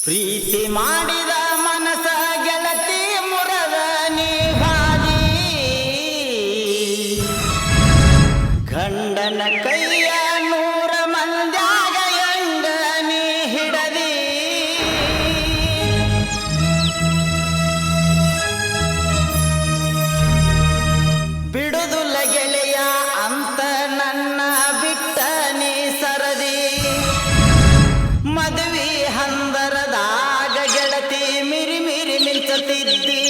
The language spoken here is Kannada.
ಪ್ರೀತಿ ಮಾಡಿದ ಮನಸ ಗೆಳತಿ ಮುರದ ನೀ ಹಾದಿ ಗಂಡನ ಕೈಯ 100 ಮಂದ್ಯಾಗ ಎಂಗ ನೀ ಹಿಡದಿ ಬಿಡುದುಲ್ಲ ಗೆಳೆಯ ಅಂತ ನನ್ನ ಬಿಟ್ಟ ನೀ ಸರದಿ ಮದುವೆ ಹಂದರದಾಗ ಗೆಳತಿ ಮಿರಿ ಮಿರಿ ನಿಂತಿದ್ದಿ